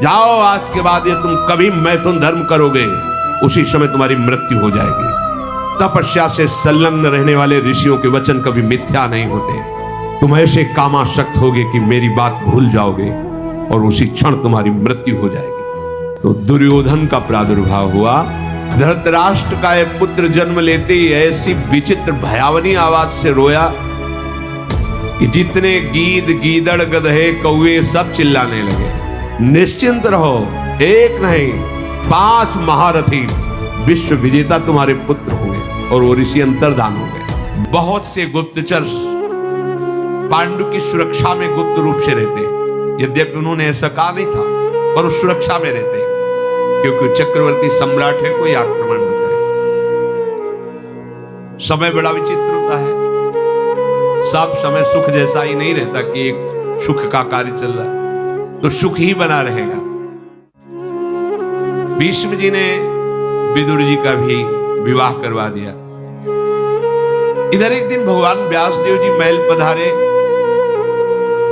जाओ, आज के बाद ये तुम कभी मैथुन धर्म करोगे, उसी समय तुम्हारी मृत्यु हो जाएगी। तपस्या से संलग्न रहने वाले ऋषियों के वचन कभी मिथ्या नहीं होते। तुम ऐसे कामासक्त होगे कि मेरी बात भूल जाओगे और उसी क्षण तुम्हारी मृत्यु हो जाएगी। तो दुर्योधन का प्रादुर्भाव हुआ। धृतराष्ट्र का एक पुत्र जन्म लेते ही ऐसी विचित्र भयावनी आवाज से रोया कि जितने गीद, गीदड़, गधे, कौवे सब चिल्लाने लगे। निश्चिंत रहो, एक नहीं 5 महारथी विश्व विजेता तुम्हारे पुत्र होंगे और वो ऋषि अंतर्धान होंगे। बहुत से गुप्तचर पांडु की सुरक्षा में गुप्त रूप से रहते, यद्यपि उन्होंने ऐसा कहा नहीं था, पर उस सुरक्षा में रहते क्योंकि चक्रवर्ती सम्राट है, कोई आक्रमण न करे। समय बड़ा विचित्र होता है, सब समय सुख जैसा ही नहीं रहता कि एक सुख का कार्य चल रहा है तो सुख ही बना रहेगा। भीष्म जी ने विदुर जी का भी विवाह करवा दिया। इधर एक दिन भगवान व्यासदेव जी महल पधारे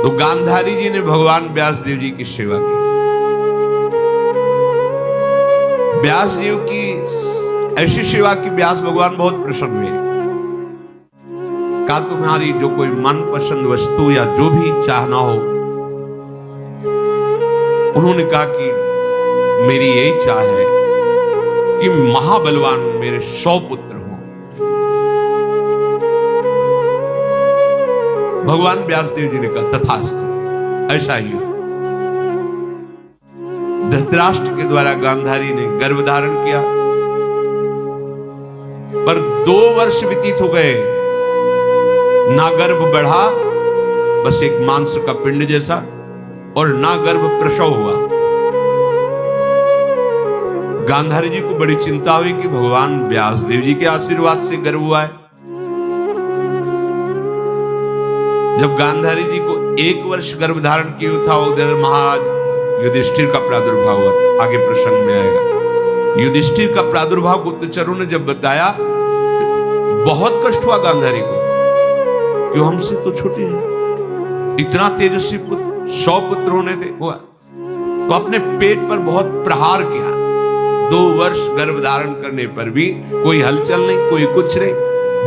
तो गांधारी जी ने भगवान व्यासदेव जी की सेवा की। व्यास जी की ऐसी सेवा की व्यास भगवान बहुत प्रसन्न हुए। कहा तुम्हारी जो कोई मनपसंद वस्तु या जो भी चाहना हो। उन्होंने कहा कि मेरी यही चाह है कि महाबलवान मेरे 100 पुत्र हो। भगवान व्यासदेव जी ने कहा तथास्तु, ऐसा ही हो। धृतराष्ट्र के द्वारा गांधारी ने गर्भ धारण किया, पर 2 वर्ष व्यतीत हो गए, ना गर्भ बढ़ा, बस एक मांस का पिंड जैसा, और ना गर्भ प्रसव हुआ। गांधारी जी को बड़ी चिंता हुई कि भगवान व्यासदेव जी के आशीर्वाद से गर्भ हुआ है। जब गांधारी जी को 1 वर्ष गर्भ धारण किया था, उधर महाराज युधिष्ठिर का प्रादुर्भाव हुआ था। आगे प्रसंग में आएगा। युधिष्ठिर का प्रादुर्भाव गुप्तचरों ने जब बताया, बहुत कष्ट हुआ गांधारी को, क्यों हमसे तो छोटे हैं, इतना तेजस्वी पुत्र, 100 पुत्र होने थे हुआ, तो अपने पेट पर बहुत प्रहार किया। 2 वर्ष गर्भ धारण करने पर भी कोई हलचल नहीं, कोई कुछ नहीं।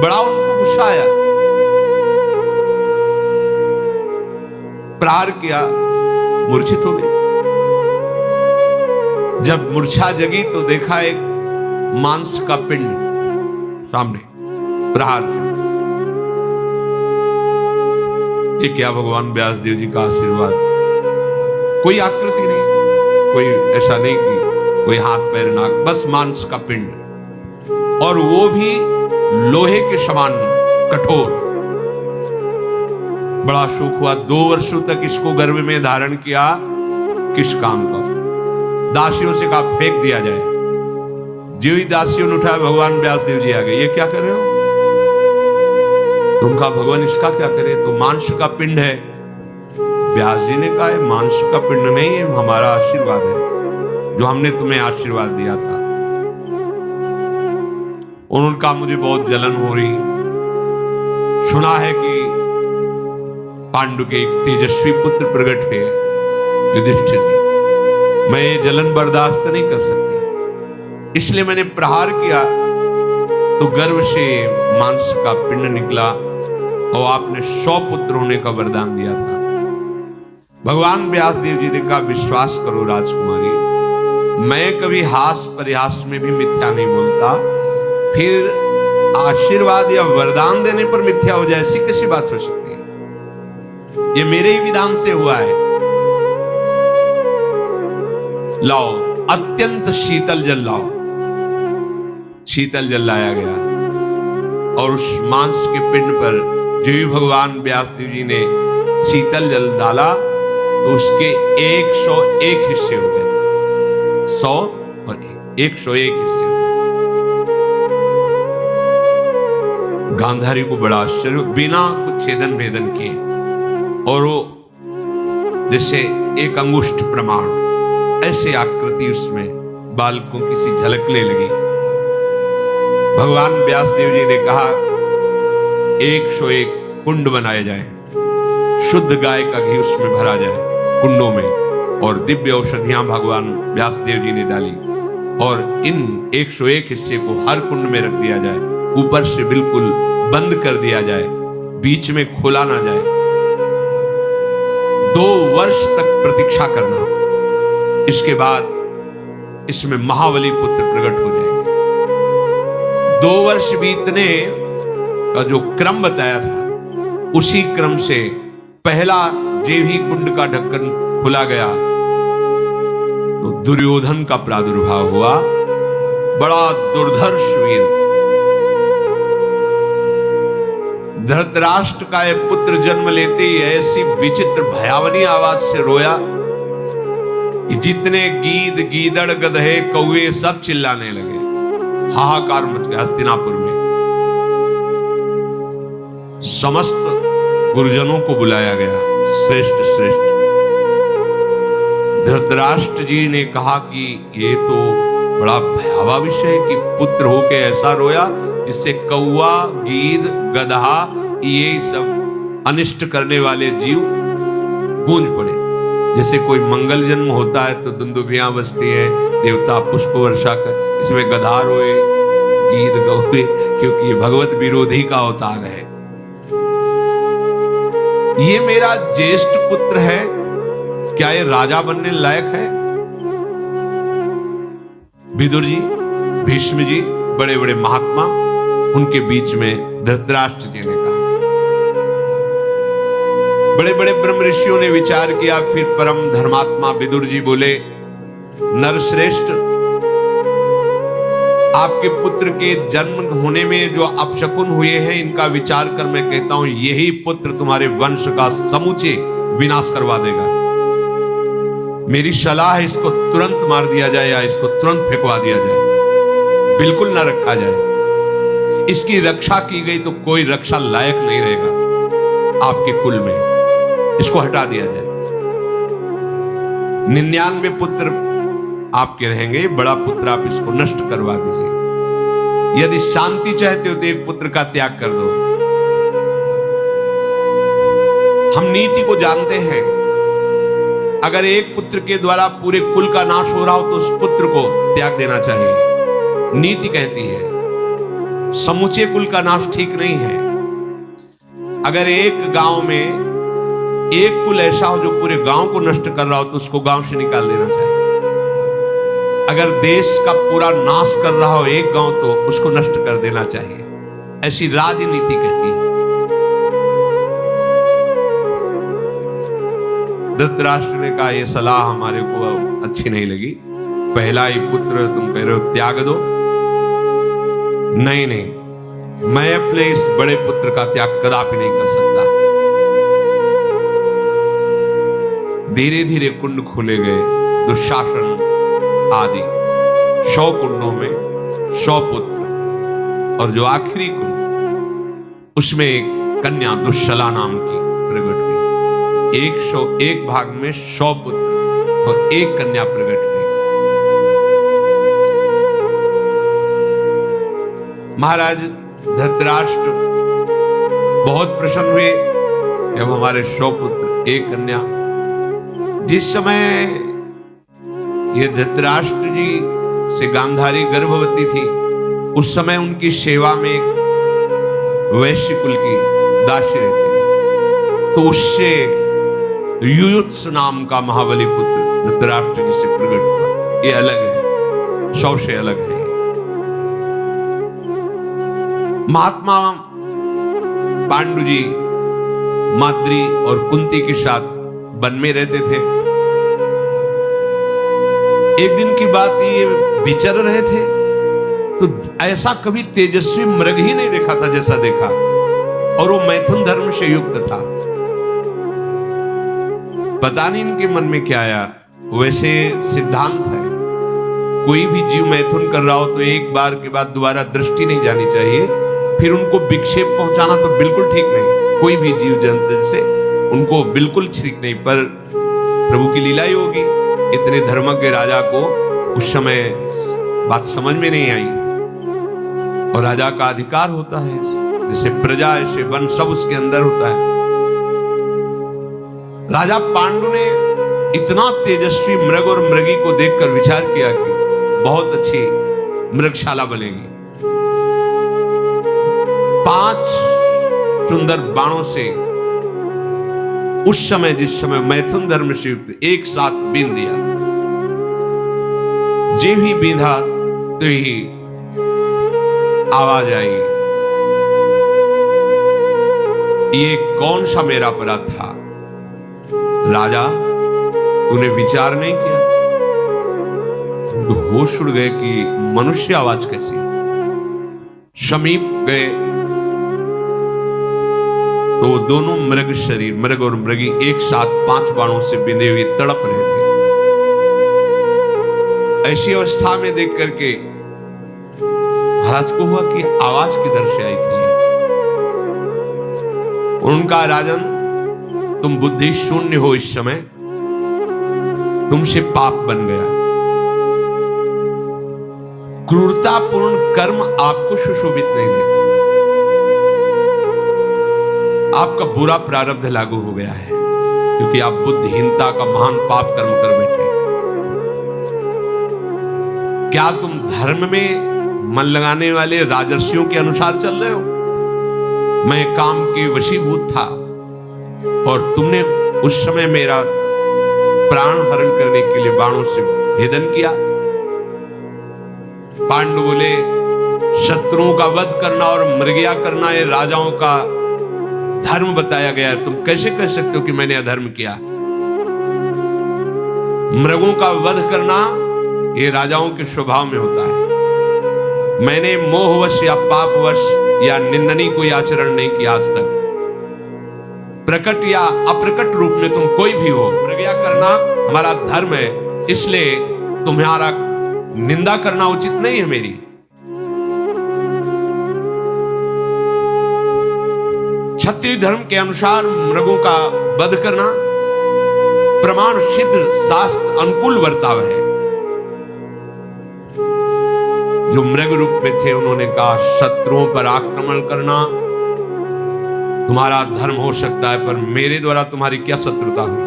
बड़ा उनको गुस्सा आया, प्रहार किया, मूर्छित हो गए। जब मूर्छा जगी तो देखा एक मांस का पिंड सामने, प्रहार से। ये क्या भगवान व्यासदेव जी का आशीर्वाद, कोई आकृति नहीं, कोई ऐसा नहीं कि कोई हाथ पैर नाक, बस मांस का पिंड, और वो भी लोहे के समान कठोर। बड़ा शोक हुआ। 2 वर्षों तक इसको गर्भ में धारण किया, किस काम का? दासियों से कहा फेंक दिया जाए। जो ही दासियों ने उठाया, भगवान व्यासदेव जी आ गए। ये क्या कर रहे हो? तो उनका भगवान इसका क्या करे? तो मांस का पिंड है। व्यास जी ने कहा मांस का पिंड नहीं है, हमारा आशीर्वाद है, जो हमने तुम्हें आशीर्वाद दिया था। उन्होंने कहा मुझे बहुत जलन हो रही, सुना है कि पांडु के एक तेजस्वी पुत्र प्रकट है युधिष्ठिर जी, मैं ये जलन बर्दाश्त नहीं कर सकती, इसलिए मैंने प्रहार किया तो गर्भ से मांस का पिंड निकला और आपने 100 पुत्र होने का वरदान दिया था। भगवान व्यासदेव जी ने कहा विश्वास करो राजकुमारी, मैं कभी हास परिहास में भी मिथ्या नहीं बोलता, फिर आशीर्वाद या वरदान देने पर मिथ्या हो जाए, ऐसी कैसी बात हो सकती है? ये मेरे ही विधान से हुआ है। लाओ अत्यंत शीतल जल लाओ। शीतल जल लाया गया और उस मांस के पिंड पर जो भी भगवान व्यासदेव जी ने शीतल जल डाला तो उसके 101 हिस्से हो गए। 100 और 101 हिस्से हो गए। गांधारी को बड़ा आश्चर्य, बिना कुछ छेदन भेदन किए, और वो जैसे एक अंगुष्ठ प्रमाण ऐसे आकृति उसमें बालकों की सी झलकने लगी। भगवान व्यासदेव जी ने कहा 101 कुंड बनाए जाए, शुद्ध गाय का घी उसमें भरा जाए कुंडों में, और दिव्य औषधियां भगवान व्यासदेव जी ने डाली और इन 101 हिस्से को हर कुंड में रख दिया जाए, ऊपर से बिल्कुल बंद कर दिया जाए, बीच में खोला ना जाए। 2 वर्ष तक प्रतीक्षा करना, इसके बाद इसमें महाबली पुत्र प्रकट हो जाएंगे। 2 वर्ष बीतने का जो क्रम बताया था, उसी क्रम से पहला जेव ही कुंड का ढक्कन खुला गया तो दुर्योधन का प्रादुर्भाव हुआ। बड़ा दुर्धर्ष वीर, धृतराष्ट्र का यह पुत्र जन्म लेते ही ऐसी विचित्र भयावनी आवाज से रोया कि जितने गीद, गीदड़, गधे, कौवे सब चिल्लाने लगे। हाहाकार मच गया हस्तिनापुर में। समस्त गुरुजनों को बुलाया गया, श्रेष्ठ श्रेष्ठ। धृतराष्ट्र जी ने कहा कि ये तो बड़ा भयावह विषय है कि पुत्र होके ऐसा रोया जिससे कौवा, गीद, गधा, ये सब अनिष्ट करने वाले जीव गूंज पड़े। जैसे कोई मंगल जन्म होता है तो दुंदुभियां बजती है, देवता पुष्प वर्षा कर, इसमें गधा रोए, गीद गौए, क्योंकि ये भगवत विरोधी का अवतार है। ये मेरा ज्येष्ठ पुत्र है, क्या ये राजा बनने लायक है? विदुर जी, भीष्म जी, बड़े बड़े महात्मा, उनके बीच में धृतराष्ट्र जी ने कहा। बड़े बड़े ब्रह्म ऋषियों ने विचार किया। फिर परम धर्मात्मा विदुर जी बोले, नरश्रेष्ठ, आपके पुत्र के जन्म होने में जो अपशकुन हुए हैं, इनका विचार कर मैं कहता हूं यही पुत्र तुम्हारे वंश का समूचे विनाश करवा देगा। मेरी सलाह है, इसको तुरंत मार दिया जाए या इसको तुरंत फेंकवा दिया जाए, बिल्कुल ना रखा जाए। इसकी रक्षा की गई तो कोई रक्षा लायक नहीं रहेगा आपके कुल में, इसको हटा दिया जाए। 99 पुत्र आपके रहेंगे, बड़ा पुत्र आप इसको नष्ट करवा दीजिए। यदि शांति चाहते हो तो एक पुत्र का त्याग कर दो। हम नीति को जानते हैं, अगर एक पुत्र के द्वारा पूरे कुल का नाश हो रहा हो तो उस पुत्र को त्याग देना चाहिए। नीति कहती है समूचे कुल का नाश ठीक नहीं है। अगर एक गांव में एक कुल ऐसा हो जो पूरे गांव को नष्ट कर रहा हो तो उसको गांव से निकाल देना चाहिए। अगर देश का पूरा नाश कर रहा हो एक गांव तो उसको नष्ट कर देना चाहिए, ऐसी राजनीति कहती है। धृतराष्ट्र ने कहा यह सलाह हमारे को अच्छी नहीं लगी, पहला ही पुत्र तुम कह रहे हो त्याग दो। नहीं नहीं, मैं अपने इस बड़े पुत्र का त्याग कदापि नहीं कर सकता। धीरे धीरे कुंड खोले गए। दुशासन आदि 100 कुंडों में 100 पुत्र, और जो आखिरी कुंड उसमें एक कन्या दुश्शला नाम की प्रकट हुई। 101 भाग में 100 पुत्र और एक कन्या प्रकट हुई। महाराज धृतराष्ट्र बहुत प्रसन्न हुए जब हमारे 100 पुत्र एक कन्या। जिस समय ये धृतराष्ट्र जी से गांधारी गर्भवती थी, उस समय उनकी सेवा में एक वैश्य कुल की दासी रहती थी, तो उससे युयुत्स नाम का महाबली पुत्र धृतराष्ट्र जी से प्रकट हुआ। ये अलग है, 100 से अलग है। महात्मा पांडु जी माद्री और कुंती के साथ वन में रहते थे। एक दिन की बात, ये विचर रहे थे तो ऐसा कभी तेजस्वी मृग ही नहीं देखा था जैसा देखा, और वो मैथुन धर्म से युक्त था। पता नहीं इनके मन में क्या आया। वैसे सिद्धांत है, कोई भी जीव मैथुन कर रहा हो तो एक बार के बाद दोबारा दृष्टि नहीं जानी चाहिए, फिर उनको विक्षेप पहुंचाना तो बिल्कुल ठीक नहीं। कोई भी जीव जंतु से उनको बिल्कुल ठीक नहीं, पर प्रभु की लीला ही होगी। इतने धर्मज्ञ राजा को उस समय बात समझ में नहीं आई, और राजा का अधिकार होता है, जैसे प्रजा ऐसे वन सब उसके अंदर होता है। राजा पांडु ने इतना तेजस्वी मृग और मृगी को देखकर विचार किया कि बहुत अच्छी मृगशाला बनेगी। 5 सुंदर बाणों से उस समय जिस समय मैथुन धर्म से युक्त एक साथ बींध दिया, जे ही बींधा तो ही आवाज आई, ये कौन सा मेरा अपराध था? राजा, तूने विचार नहीं किया? उनको होश उड़ गए कि मनुष्य आवाज कैसी। समीप गए तो वो दोनों मृग शरीर, मृग और मृगी एक साथ 5 बाणों से बिंधे हुए तड़प रहे थे। ऐसी अवस्था में देख करके महाराज को हुआ कि आवाज किधर से आई थी। उनका, राजन, तुम बुद्धि शून्य हो, इस समय तुमसे पाप बन गया। क्रूरतापूर्ण कर्म आपको सुशोभित नहीं देते। आपका बुरा प्रारब्ध लागू हो गया है, क्योंकि आप बुद्धिहीनता का महान पाप कर्म कर बैठे। क्या तुम धर्म में मन लगाने वाले राजर्षियों के अनुसार चल रहे हो? मैं काम के वशीभूत था और तुमने उस समय मेरा प्राण हरण करने के लिए बाणों से भेदन किया। पांडु बोले, शत्रुओं का वध करना और मृगया करना ये राजाओं का धर्म बताया गया है। तुम कैसे कह सकते हो कि मैंने अधर्म किया? मृगों का वध करना ये राजाओं के स्वभाव में होता है। मैंने मोहवश या पापवश या निंदनीय कोई आचरण नहीं किया आज तक। प्रकट या अप्रकट रूप में तुम कोई भी हो, मृगया करना हमारा धर्म है, इसलिए तुम्हारा निंदा करना उचित नहीं है मेरी। क्षत्रिय धर्म के अनुसार मृगों का वध करना प्रमाण सिद्ध शास्त्र अनुकूल वर्ताव है। जो मृग रूप में थे उन्होंने कहा, शत्रुओं पर आक्रमण करना तुम्हारा धर्म हो सकता है, पर मेरे द्वारा तुम्हारी क्या शत्रुता हुई?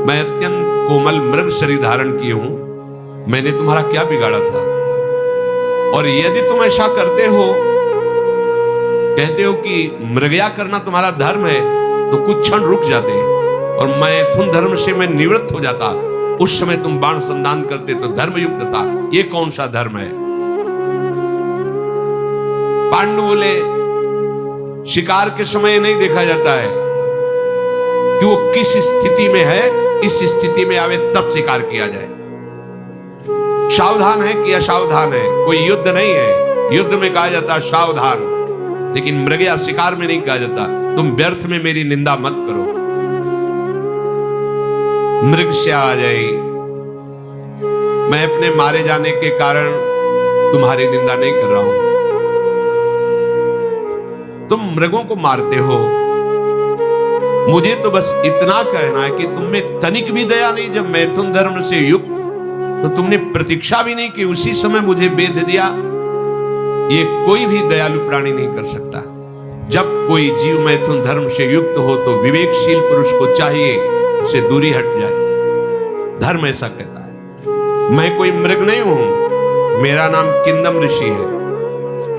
मैं अत्यंत कोमल मृग शरीर धारण किए हूं, मैंने तुम्हारा क्या बिगाड़ा था? और यदि तुम ऐसा करते हो, कहते हो कि मृगया करना तुम्हारा धर्म है, तो कुछ क्षण रुक जाते और मैथुन धर्म से मैं निवृत्त हो जाता। उस समय तुम बाण संधान करते तो धर्मयुक्त था। ये कौन सा धर्म है? पांडु बोले, शिकार के समय नहीं देखा जाता है कि वो किस स्थिति में है, इस स्थिति में आवे तब शिकार किया जाए। सावधान है कि असावधान है, कोई युद्ध नहीं है। युद्ध में कहा जाता सावधान, लेकिन मृगया शिकार में नहीं कहा जाता। तुम व्यर्थ में मेरी निंदा मत करो। मृग से आ जाए, मैं अपने मारे जाने के कारण तुम्हारी निंदा नहीं कर रहा हूं। तुम मृगों को मारते हो, मुझे तो बस इतना कहना है कि तुम में तनिक भी दया नहीं। जब मैथुन धर्म से युक्त तो तुमने प्रतीक्षा भी नहीं कि उसी समय मुझे बेध दिया। ये कोई भी दयालु प्राणी नहीं कर सकता। जब कोई जीव मैथुन धर्म से युक्त हो तो विवेकशील पुरुष को चाहिए उससे दूरी हट जाए। धर्म ऐसा कहता है। मैं कोई मृग नहीं हूं, मेरा नाम किंदम ऋषि है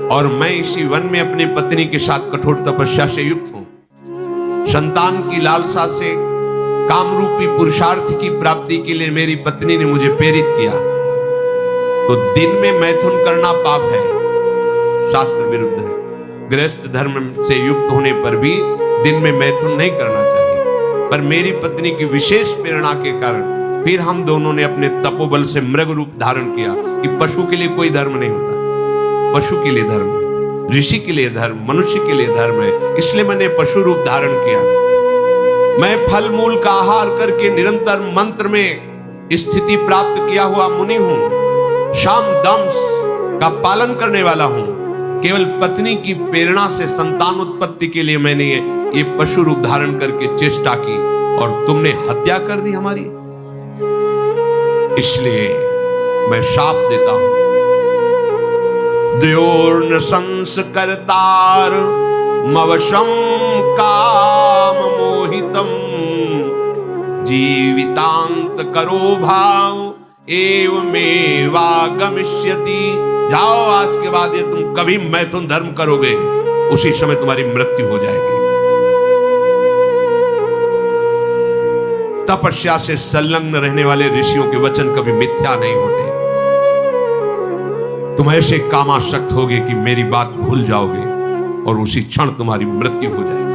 और मैं इसी वन में अपनी पत्नी के साथ कठोर तपस्या से युक्त हूं। संतान की लालसा से कामरूपी पुरुषार्थ की प्राप्ति के लिए मेरी पत्नी ने मुझे प्रेरित किया। तो दिन में मैथुन करना पाप है, शास्त्र विरुद्ध है। गृहस्थ धर्म से युक्त होने पर भी दिन में मैथुन नहीं करना चाहिए। पर मेरी पत्नी की विशेष प्रेरणा के कारण फिर हम दोनों ने अपने तपोबल से मृग रूप धारण किया कि पशु के लिए कोई धर्म नहीं होता। पशु के लिए धर्म है, ऋषि के लिए धर्म, मनुष्य के लिए धर्म है। इसलिए मैंने पशु रूप धारण किया। मैं फल मूल का आहार करके निरंतर मंत्र में स्थिति प्राप्त किया हुआ मुनि हूं। शाम दम्स का पालन करने वाला हूं। केवल पत्नी की प्रेरणा से संतान उत्पत्ति के लिए मैंने ये पशु रूप धारण करके चेष्टा की और तुमने हत्या कर दी हमारी। इसलिए मैं शाप देता हूं। द्योर्न संस्कर्तार मवशम काम मोहितम जीवितांत करो भाव एवमेवागमिष्यति। जाओ, आज के बाद ये तुम कभी मैथुन धर्म करोगे, उसी समय तुम्हारी मृत्यु हो जाएगी। तपस्या से संलग्न रहने वाले ऋषियों के वचन कभी मिथ्या नहीं होते। तुम ऐसे कामासक्त होगे कि मेरी बात भूल जाओगे और उसी क्षण तुम्हारी मृत्यु हो जाएगी।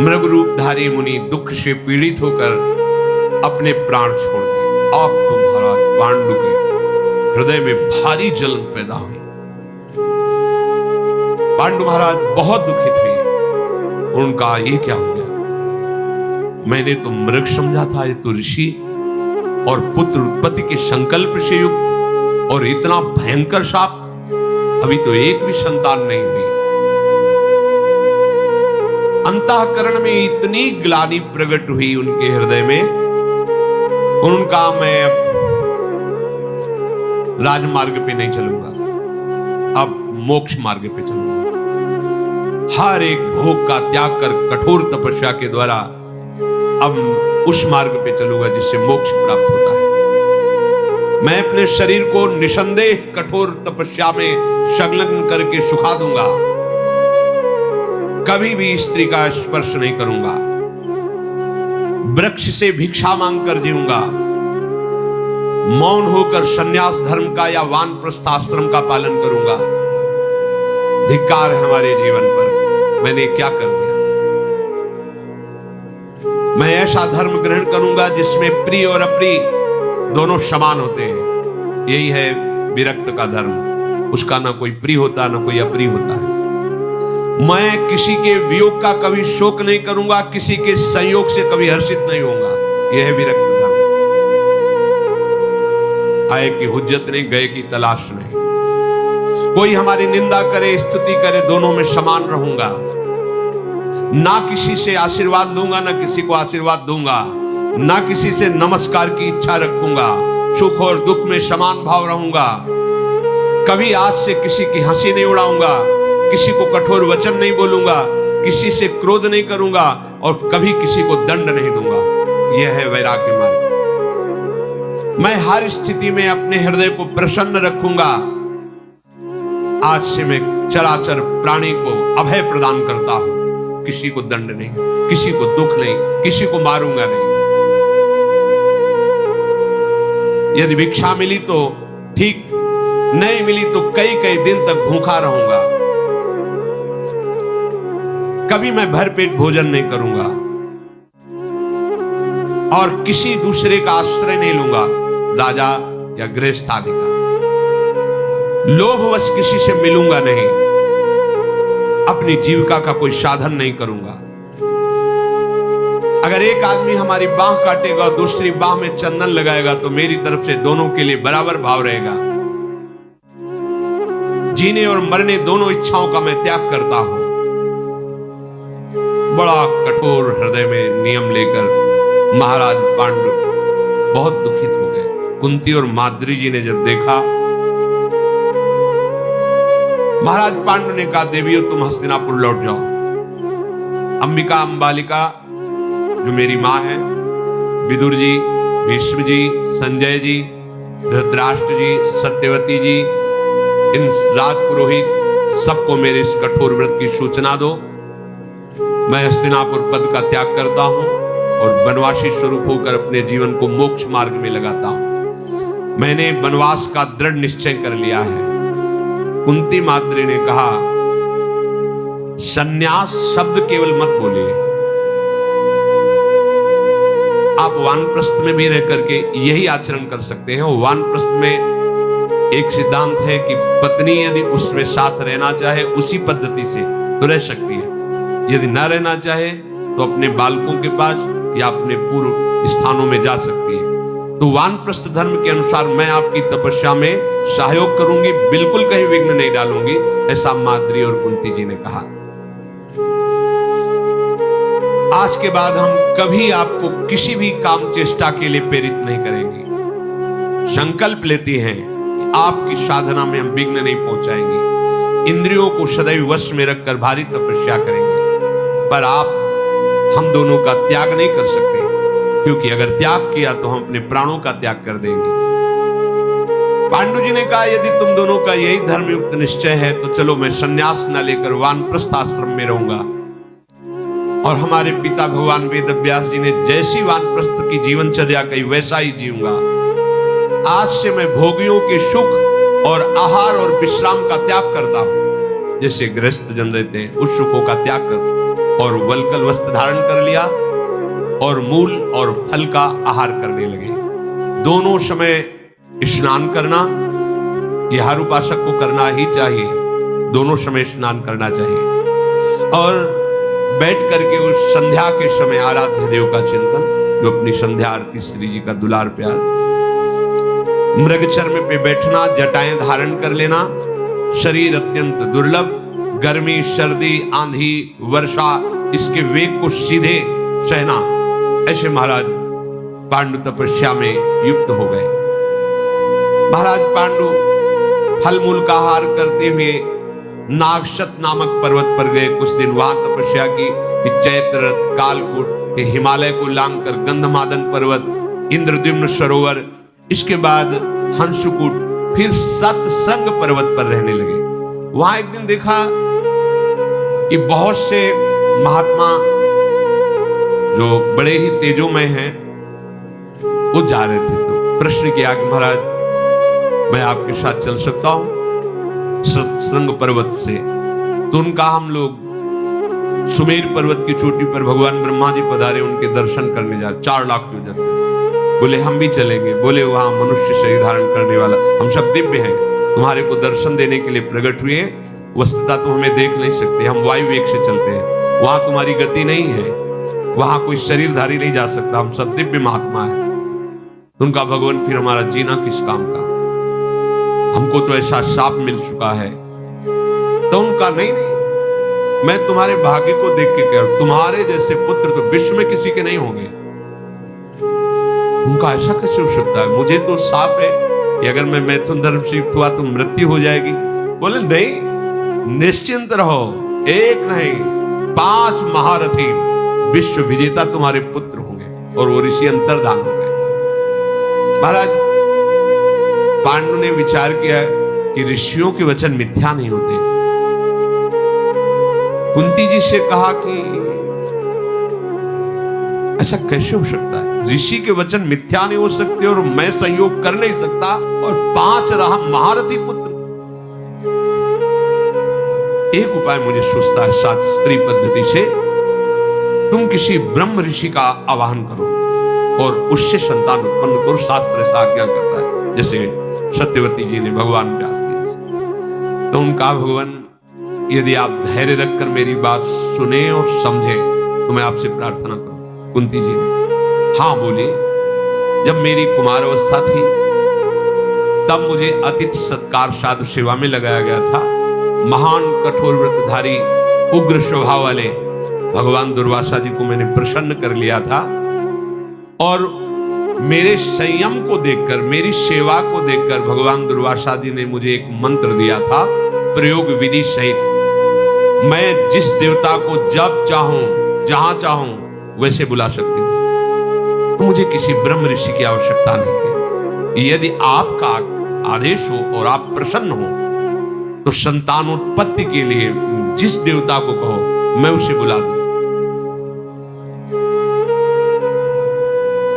मृग रूपधारी मुनि दुख से पीड़ित होकर अपने प्राण छोड़ दिए। अब तो महाराज पांडु के हृदय में भारी जलन पैदा हुई। पांडु महाराज बहुत दुखित हुए। उनका ये क्या हो गया? मैंने तो मृग समझा था, ये तो ऋषि और पुत्र उत्पत्ति के संकल्प से युक्त, और इतना भयंकर शाप। अभी तो एक भी संतान नहीं हुई। अंतःकरण में इतनी ग्लानि प्रकट हुई उनके हृदय में। उनका मैं अब राजमार्ग पे नहीं चलूंगा, अब मोक्ष मार्ग पे चलूंगा। हर एक भोग का त्याग कर कठोर तपस्या के द्वारा अब उस मार्ग पे चलूंगा जिससे मोक्ष प्राप्त होता है। मैं अपने शरीर को निसंदेह कठोर तपस्या में संलग्न करके सुखा दूंगा। कभी भी स्त्री का स्पर्श नहीं करूंगा। वृक्ष से भिक्षा मांगकर जीऊंगा। मौन होकर संन्यास धर्म का या वानप्रस्थाश्रम का पालन करूंगा। धिक्कार है हमारे जीवन पर, मैंने क्या कर दिया। मैं ऐसा धर्म ग्रहण करूंगा जिसमें प्रिय और अप्रिय दोनों समान होते हैं। यही है विरक्त का धर्म। उसका ना कोई प्रिय होता, ना कोई अप्रिय होता है। मैं किसी के वियोग का कभी शोक नहीं करूंगा, किसी के संयोग से कभी हर्षित नहीं होऊंगा। यह है विरक्त धर्म। आए की हुज्जत नहीं, गए की तलाश नहीं। कोई हमारी निंदा करे, स्तुति करे, दोनों में समान रहूंगा। ना किसी से आशीर्वाद दूंगा, ना किसी को आशीर्वाद दूंगा। ना किसी से नमस्कार की इच्छा रखूंगा। सुख और दुख में समान भाव रहूंगा। कभी आज से किसी की हंसी नहीं उड़ाऊंगा, किसी को कठोर वचन नहीं बोलूंगा, किसी से क्रोध नहीं करूंगा और कभी किसी को दंड नहीं दूंगा। यह है वैराग्य मार्ग। मैं हर स्थिति में अपने हृदय को प्रसन्न रखूंगा। आज से मैं चराचर प्राणी को अभय प्रदान करता हूं। किसी को दंड नहीं, किसी को दुख नहीं, किसी को मारूंगा नहीं। यदि भिक्षा मिली तो ठीक, नहीं मिली तो कई कई दिन तक भूखा रहूंगा। कभी मैं भरपेट भोजन नहीं करूंगा और किसी दूसरे का आश्रय नहीं लूंगा, राजा या गृहस्थ आदि का। लोभवश किसी से मिलूंगा नहीं। अपनी जीविका का कोई साधन नहीं करूंगा। अगर एक आदमी हमारी बाह काटेगा और दूसरी बाह में चंदन लगाएगा तो मेरी तरफ से दोनों के लिए बराबर भाव रहेगा। जीने और मरने दोनों इच्छाओं का मैं त्याग करता हूं। बड़ा कठोर हृदय में नियम लेकर महाराज पांडु बहुत दुखित हो गए। कुंती और माद्री जी ने जब देखा, महाराज पांडु ने कहा, देवियों तुम हस्तिनापुर लौट जाओ। अंबिका अंबालिका जो मेरी माँ है, विदुर जी, भीष्म जी, संजय जी, धृतराष्ट्र जी, सत्यवती जी, इन राजपुरोहित सबको मेरे इस कठोर व्रत की सूचना दो। मैं हस्तिनापुर पद का त्याग करता हूं और वनवासी स्वरूप होकर अपने जीवन को मोक्ष मार्ग में लगाता हूं। मैंने वनवास का दृढ़ निश्चय कर लिया है। कुंती माद्री ने कहा, संन्यास शब्द केवल मत बोलिए। आप वानप्रस्थ में भी रह करके यही आचरण कर सकते हैं। वानप्रस्थ में एक सिद्धांत है कि पत्नी यदि उसमें साथ रहना चाहे उसी पद्धति से तो रह सकती है। यदि न रहना चाहे तो अपने बालकों के पास या अपने पूर्व स्थानों में जा सकती है। तो वानप्रस्थ धर्म के अनुसार मैं आपकी तपस्या में सहयोग करूंगी, बिल्कुल कहीं विघ्न नहीं डालूंगी, ऐसा माद्री और कुंती जी ने कहा। आज के बाद हम कभी आपको किसी भी काम चेष्टा के लिए प्रेरित नहीं करेंगे। संकल्प लेती हैं कि आपकी साधना में हम विघ्न नहीं पहुंचाएंगे। इंद्रियों को सदैव वश में रखकर भारी तपस्या करेंगे। पर आप हम दोनों का त्याग नहीं कर सकते, क्योंकि अगर त्याग किया तो हम अपने प्राणों का त्याग कर देंगे। पांडु जी ने कहा, यदि तुम दोनों का यही धर्मयुक्त निश्चय है तो चलो, मैं संन्यास न लेकर वानप्रस्थ आश्रम में रहूंगा। और हमारे पिता भगवान वेदव्यास जी ने जैसी वानप्रस्थ की जीवनचर्या कही वैसा ही जीऊंगा। आज से मैं भोगियों के सुख और आहार और विश्राम का त्याग करता हूं। जैसे गृहस्थ जन रहते हैं, उस सुखों का त्याग कर और वल्कल वस्त्र धारण कर लिया और मूल और फल का आहार करने लगे। दोनों समय स्नान करना, यह हर उपासक को करना ही चाहिए, दोनों समय स्नान करना चाहिए। और बैठ करके उस संध्या के समय आराध्य देव का चिंतन, जो अपनी संध्या आरती श्री जी का दुलार प्यार, मृगचर्म पे बैठना, जटाएं धारण कर लेना, शरीर अत्यंत दुर्लभ, गर्मी सर्दी आंधी वर्षा इसके वेग को सीधे सहना, ऐसे महाराज पांडु तपस्या में युक्त हो गए। महाराज पांडु फल मूल का आहार करते हुए नागशत नामक पर्वत पर गए। कुछ दिन वहां तपस्या की, फिर चैत्र कालकूट, हिमालय को लांघकर गंधमादन पर्वत, इंद्रद्युम्न सरोवर, इसके बाद हंसकूट, फिर सत्संग पर्वत पर रहने लगे। वहां एक दिन देखा कि बहुत से महात्मा जो बड़े ही तेजोमय हैं वो जा रहे थे। तो प्रश्न किया कि महाराज, मैं आपके साथ चल सकता हूं सत्संग पर्वत से? तो उनका, हम लोग सुमेर पर्वत की चोटी पर भगवान ब्रह्मा जी पधारे, उनके दर्शन करने जा, 4 लाख योजन में। बोले हम भी चलेंगे। बोले वहां मनुष्य शरीर धारण करने वाला, हम सब दिव्य हैं, तुम्हारे को दर्शन देने के लिए प्रकट हुए। वस्तुतः तुम हमें देख नहीं सकते, हम वायु वेग से चलते हैं, वहां तुम्हारी गति नहीं है, वहां कोई शरीरधारी नहीं जा सकता, हम सब दिव्य महात्मा है। उनका, भगवान फिर हमारा जीना किस काम का, हमको तो ऐसा शाप मिल चुका है। तो उनका, नहीं नहीं, मैं तुम्हारे भाग्य को देख के कह रहा हूं, तुम्हारे जैसे पुत्र तो विश्व में किसी के नहीं होंगे। उनका, ऐसा कैसे हो सकता है? मुझे तो साफ है कि अगर मैं मैथुन धर्म से युक्त हुआ तो मृत्यु हो जाएगी। बोले नहीं, निश्चिंत रहो, एक नहीं 5 महारथी विश्व विजेता तुम्हारे पुत्र होंगे। और वो ऋषि अंतर्धान हो गए। महाराज पांडु ने विचार किया कि ऋषियों के वचन मिथ्या नहीं होते। कुंती जी से कहा कि ऐसा कैसे हो सकता है, ऋषि के वचन मिथ्या नहीं हो सकते और मैं संयोग कर नहीं सकता, और 5 महारथी पुत्र। एक उपाय मुझे सोचता है शास्त्रीय पद्धति से, तुम किसी ब्रह्म ऋषि का आवाहन करो और उससे संतान उत्पन्न करो, शास्त्र ऐसा आज्ञा करता है, जैसे सत्यवती जी ने भगवान व्यास देव से। तो उनका, भगवान यदि आप धैर्य रखकर मेरी बात सुने और समझे तो मैं आपसे प्रार्थना करूं। कुंती जी ने हाँ बोली, जब मेरी कुमार अवस्था थी तब मुझे अतिथि सत्कार साधु सेवा में लगाया गया था। महान कठोर व्रतधारी उग्र स्वभाव वाले भगवान दुर्वासा जी को मैंने प्रसन्न कर लिया था, और मेरे संयम को देखकर, मेरी सेवा को देखकर भगवान दुर्वासा जी ने मुझे एक मंत्र दिया था प्रयोग विधि सहित। मैं जिस देवता को जब चाहूं जहां चाहूं वैसे बुला सकती हूं, तो मुझे किसी ब्रह्म ऋषि की आवश्यकता नहीं है। यदि आपका आदेश हो और आप प्रसन्न हो तो संतानोत्पत्ति के लिए जिस देवता को कहो मैं उसे बुला दूं।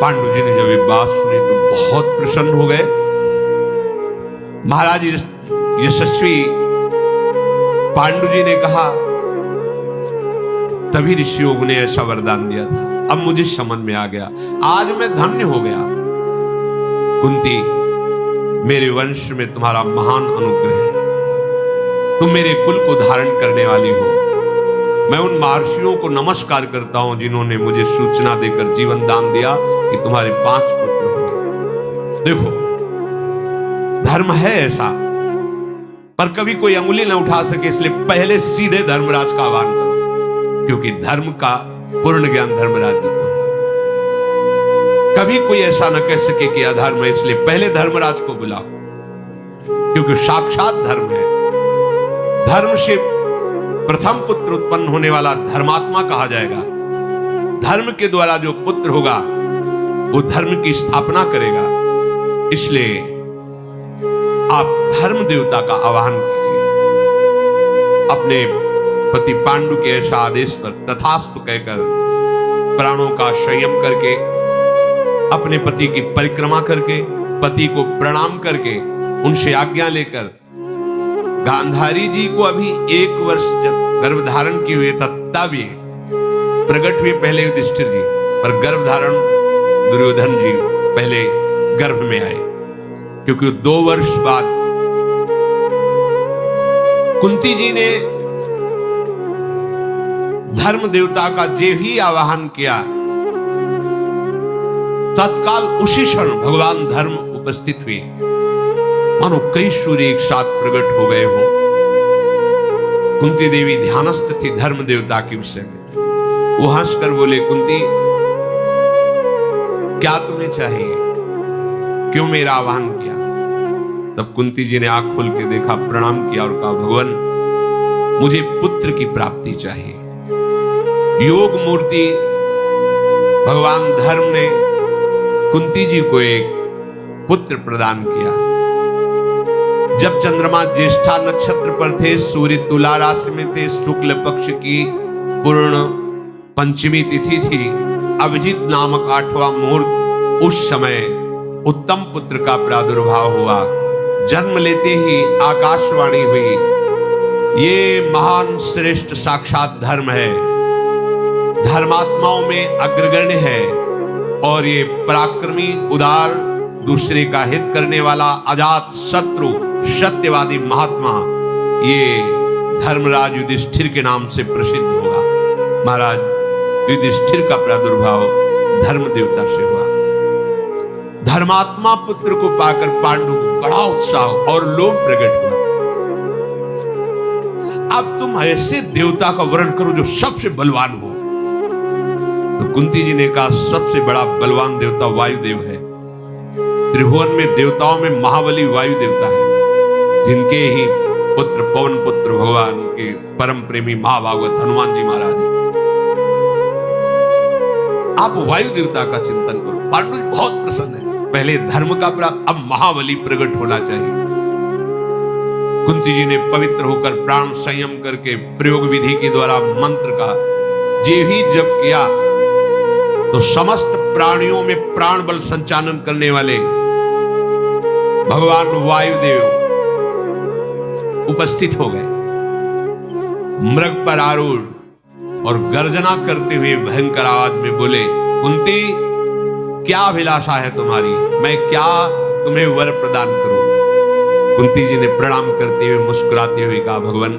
पांडु जी ने जब ये बात सुनी तो बहुत प्रसन्न हो गए। महाराज यशस्वी पांडु जी ने कहा, तभी ऋषियों ने ऐसा वरदान दिया था। अब मुझे समझ में आ गया, आज मैं धन्य हो गया। कुंती, मेरे वंश में तुम्हारा महान अनुग्रह है, तुम मेरे कुल को धारण करने वाली हो। मैं उन महर्षियों को नमस्कार करता हूं जिन्होंने मुझे सूचना देकर जीवन दान दिया कि तुम्हारे 5 पुत्र होंगे। देखो, धर्म है ऐसा, पर कभी कोई अंगुली न उठा सके, इसलिए पहले सीधे धर्मराज का आह्वान करो, क्योंकि धर्म का पूर्ण ज्ञान धर्मराज जी को है। कभी कोई ऐसा न कह सके कि अधर्म है, इसलिए पहले धर्मराज को बुलाओ, क्योंकि साक्षात धर्म है। धर्म से प्रथम पुत्र उत्पन्न होने वाला धर्मात्मा कहा जाएगा। धर्म के द्वारा जो पुत्र होगा वो धर्म की स्थापना करेगा। इसलिए आप धर्म देवता का आह्वान कीजिए। अपने पति पांडु के ऐसा आदेश पर तथास्तु कहकर प्राणों का संयम करके, अपने पति की परिक्रमा करके, पति को प्रणाम करके, उनसे आज्ञा लेकर, गांधारी जी को अभी 1 वर्ष जब गर्भधारण किए हुए था तब ये प्रकट हुए पहले युधिष्ठिर जी, पर गर्भधारण दुर्योधन जी पहले गर्भ में आए, क्योंकि 2 वर्ष बाद कुंती जी ने धर्म देवता का जे ही आवाहन किया, तत्काल उसी क्षण भगवान धर्म उपस्थित हुए। मानो कई सूर्य एक साथ प्रकट हो गए हो। कुंती देवी ध्यानस्थ थी धर्म देवता के विषय में। वो हंसकर बोले, कुंती क्या तुम्हें चाहिए, क्यों मेरा आह्वान किया? तब कुंती जी ने आंख खोल के देखा, प्रणाम किया और कहा, भगवान मुझे पुत्र की प्राप्ति चाहिए। योग मूर्ति भगवान धर्म ने कुंती जी को एक पुत्र प्रदान किया। जब चंद्रमा ज्येष्ठा नक्षत्र पर थे, सूर्य तुला राशि में थे, शुक्ल पक्ष की पूर्ण पंचमी तिथि थी, अभिजीत नामक 8वां मुहूर्त, उस समय उत्तम पुत्र का प्रादुर्भाव हुआ। जन्म लेते ही आकाशवाणी हुई, ये महान श्रेष्ठ साक्षात धर्म है, धर्मात्माओं में अग्रगण्य है और ये पराक्रमी, उदार, दूसरे का हित करने वाला, अजात शत्रु, सत्यवादी महात्मा, ये धर्मराज युधिष्ठिर के नाम से प्रसिद्ध होगा। महाराज युधिष्ठिर का प्रादुर्भाव धर्म देवता से हुआ। धर्मात्मा पुत्र को पाकर पांडु को बड़ा उत्साह और लोभ प्रकट हुआ। अब तुम ऐसे देवता का वर्ण करो जो सबसे बलवान हो। तो कुंती जी ने कहा, सबसे बड़ा बलवान देवता वायुदेव है। त्रिभुवन में देवताओं में महाबली वायु देवता है, जिनके ही पुत्र पवन पुत्र भगवान के परम प्रेमी महाभागवत हनुमान जी महाराज हैं। आप वायु देवता का चिंतन करो। पांडु बहुत प्रसन्न है। पहले धर्म का अब महाबली प्रकट होना चाहिए। कुंती जी ने पवित्र होकर प्राण संयम करके प्रयोग विधि के द्वारा मंत्र का जे ही जप किया तो समस्त प्राणियों में प्राण बल संचालन करने वाले भगवान वायुदेव उपस्थित हो गए। मृग पर आरूढ़ और गर्जना करते हुए भयंकर आवाज में बोले, कुंती क्या अभिलाषा है तुम्हारी, मैं क्या तुम्हें वर प्रदान करूं? कुंती जी ने प्रणाम करते हुए मुस्कुराते हुए कहा, भगवान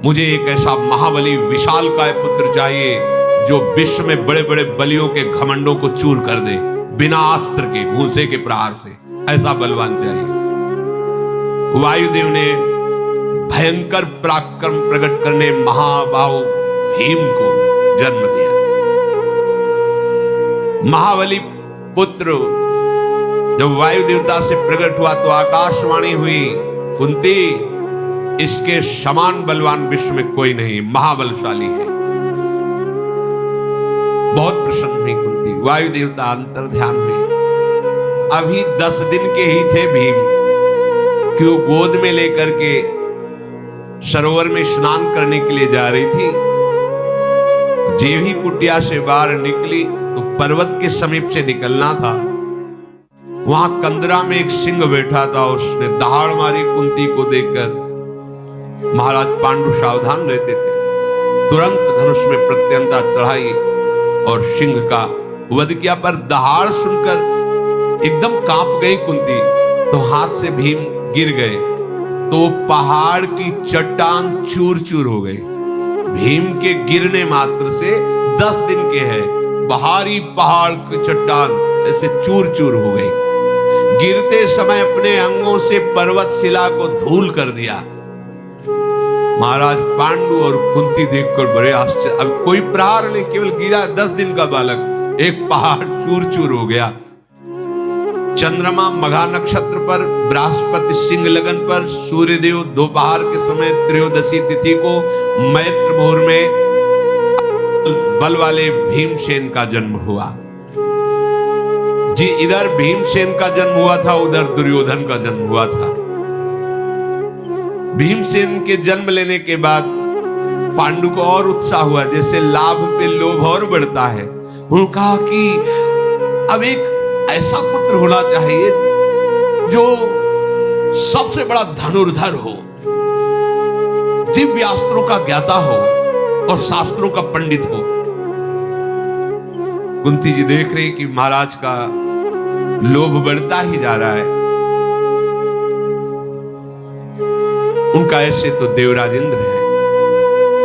मुझे एक ऐसा महाबली विशालकाय पुत्र चाहिए जो विश्व में बड़े बड़े बलियों के घमंडों को चूर कर दे, बिना अस्त्र के, घूंसे के प्रहार से। ऐसा बलवान चाहिए। वायुदेव ने भयंकर पराक्रम प्रकट करने महाबाहु भीम को जन्म दिया। महाबली पुत्र जब वायु देवता से प्रकट हुआ तो आकाशवाणी हुई, कुंती इसके समान बलवान विश्व में कोई नहीं, महाबलशाली है। बहुत प्रसन्न हुई कुंती। वायु देवता अंतर ध्यान में अभी 10 दिन के ही थे भीम, क्यों गोद में लेकर के सरोवर में स्नान करने के लिए जा रही थी। जेव ही कुटिया से बाहर निकली तो पर्वत के समीप से निकलना था। वहां कंदरा में एक सिंह बैठा था, उसने दहाड़ मारी कुंती को देखकर। महाराज पांडु सावधान रहते थे, तुरंत धनुष में प्रत्यंता चढ़ाई और सिंह का वध किया। पर दहाड़ सुनकर एकदम कांप गई कुंती, तो हाथ से भीम गिर गए तो पहाड़ की चट्टान चूर चूर हो गई। भीम के गिरने मात्र से 10 दिन के है, बाहरी पहाड़ की चट्टान ऐसे चूर चूर हो गई। गिरते समय अपने अंगों से पर्वत शिला को धूल कर दिया। महाराज पांडु और कुंती देखकर बड़े आश्चर्य, अब कोई प्रहार नहीं, केवल गिरा 10 दिन का बालक, एक पहाड़ चूर चूर हो गया। चंद्रमा मघा नक्षत्र पर, बृहस्पति सिंह लगन पर, सूर्यदेव दोपहर के समय त्रयोदशी तिथि को मैत्र भोर में बल वाले भीमसेन का जन्म हुआ। जी, इधर भीमसेन का जन्म हुआ था, उधर दुर्योधन का जन्म हुआ था। भीमसेन के जन्म लेने के बाद पांडु को और उत्साह हुआ, जैसे लाभ पे लोभ और बढ़ता है। उन्होंने कहा कि अब एक ऐसा पुत्र होना चाहिए जो सबसे बड़ा धनुर्धर हो, दिव्यास्त्रों का ज्ञाता हो और शास्त्रों का पंडित हो। कुंती जी देख रही कि महाराज का लोभ बढ़ता ही जा रहा है। उनका ऐसे तो देवराज इंद्र है,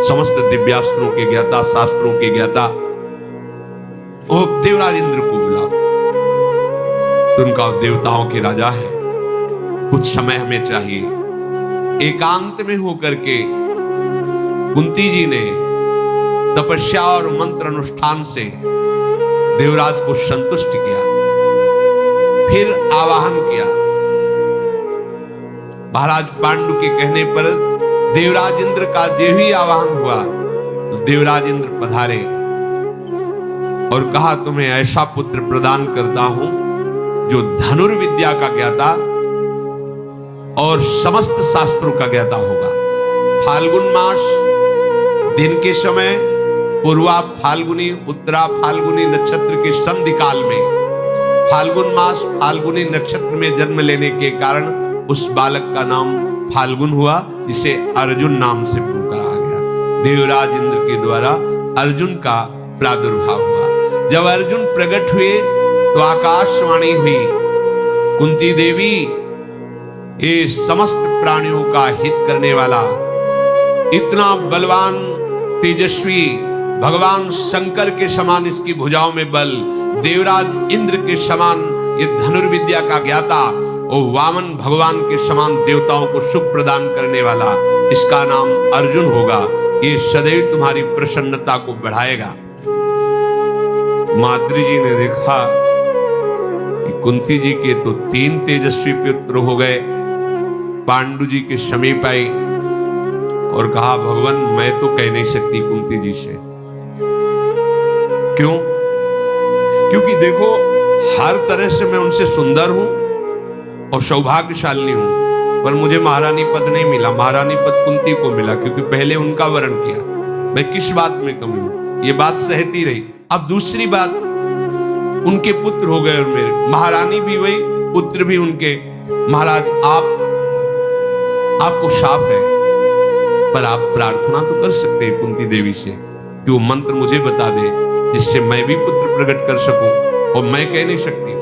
समस्त दिव्यास्त्रों के ज्ञाता, शास्त्रों के ज्ञाता। वो देवराज इंद्र को बुलाओ। तो उनका देवताओं के राजा है, कुछ समय हमें चाहिए। एकांत में होकर के कुंती जी ने तपस्या और मंत्र अनुष्ठान से देवराज को संतुष्ट किया, फिर आवाहन किया। महाराज पांडु के कहने पर देवराज इंद्र का जो ही आवाहन हुआ तो देवराज इंद्र पधारे और कहा, तुम्हें ऐसा पुत्र प्रदान करता हूं जो धनुर्विद्या का ज्ञाता और समस्त शास्त्रों का ज्ञाता होगा। फाल्गुन मास दिन के समय पूर्वा फाल्गुनी उत्तरा फाल्गुनी नक्षत्र के संधि काल में फाल्गुन मास फाल्गुनी नक्षत्र में जन्म लेने के कारण उस बालक का नाम फाल्गुन हुआ, जिसे अर्जुन नाम से पुकारा गया। देवराज इंद्र के द्वारा अर्जुन का प्रादुर्भाव हुआ। जब अर्जुन प्रकट हुए तो आकाशवाणी हुई, कुंती देवी, ये समस्त प्राणियों का हित करने वाला, इतना बलवान तेजस्वी, भगवान शंकर के समान इसकी भुजाओं में बल, देवराज इंद्र के समान ये धनुर्विद्या का ज्ञाता और वामन भगवान के समान देवताओं को सुख प्रदान करने वाला, इसका नाम अर्जुन होगा। ये सदैव तुम्हारी प्रसन्नता को बढ़ाएगा। माद्री जी ने देखा कि कुंती जी के तो 3 तेजस्वी पुत्र हो गए। पांडु जी के समीप आई और कहा, भगवान मैं तो कह नहीं सकती कुंती जी से। क्यों? क्योंकि देखो, हर तरह से मैं उनसे सुंदर हूं और सौभाग्यशाली हूं, पर मुझे महारानी पद नहीं मिला। महारानी पद कुंती को मिला क्योंकि पहले उनका वर्ण किया। मैं किस बात में कमी हूं, ये बात सहती रही। अब दूसरी बात, उनके पुत्र हो गए और मेरे, महारानी भी वही, पुत्र भी उनके। महाराज आपको शाप है, पर आप प्रार्थना तो कर सकते हैं कुंती देवी से कि वो मंत्र मुझे बता दे, जिससे मैं भी पुत्र प्रकट कर सकूं। और मैं कह नहीं सकती,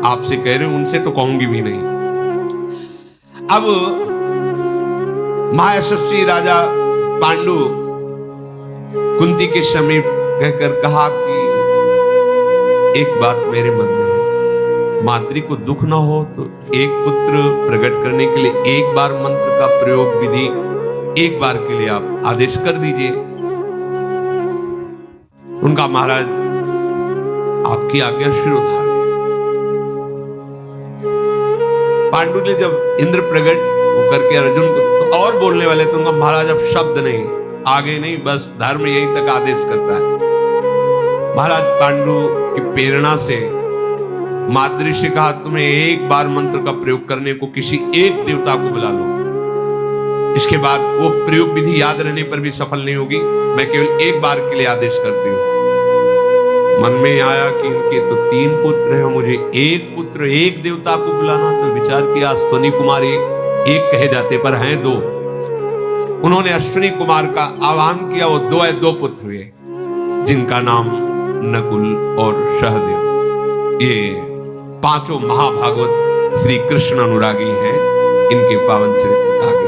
आपसे कह रहे हूं, उनसे तो कहूंगी भी नहीं। अब महायशस्वी राजा पांडु कुंती के समीप कहकर कहा कि एक बात मेरे मन में है, माद्री को दुख ना हो तो एक पुत्र प्रकट करने के लिए एक बार मंत्र का प्रयोग विधि एक बार के लिए आप आदेश कर दीजिए। उनका, महाराज आपकी आज्ञा शिरोधार्य। पांडु ने जब इंद्र प्रकट होकर के अर्जुन को तो और बोलने वाले, तो उनका, महाराज अब शब्द नहीं, आगे नहीं, बस धर्म यहीं तक आदेश करता है। महाराज पांडु की प्रेरणा से माद्री से कहा, तुम्हें एक बार मंत्र का प्रयोग करने को किसी एक देवता को बुला लो। इसके बाद वो प्रयोग विधि याद रहने पर भी सफल नहीं होगी, मैं केवल एक बार के लिए आदेश करती हूं। मन में आया कि इनके तो 3 पुत्र हैं, मुझे एक पुत्र एक देवता को बुलाना, तो विचार किया अश्विनी कुमार एक कहे जाते पर हैं 2। उन्होंने अश्विनी कुमार का आह्वान किया, वो 2 पुत्र हुए, जिनका नाम नकुल और सहदेव। ये 5 महाभागवत श्री कृष्ण अनुरागी हैं। इनके पावन चरित्र का आगे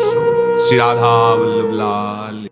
श्री राधा वल्लभ लाल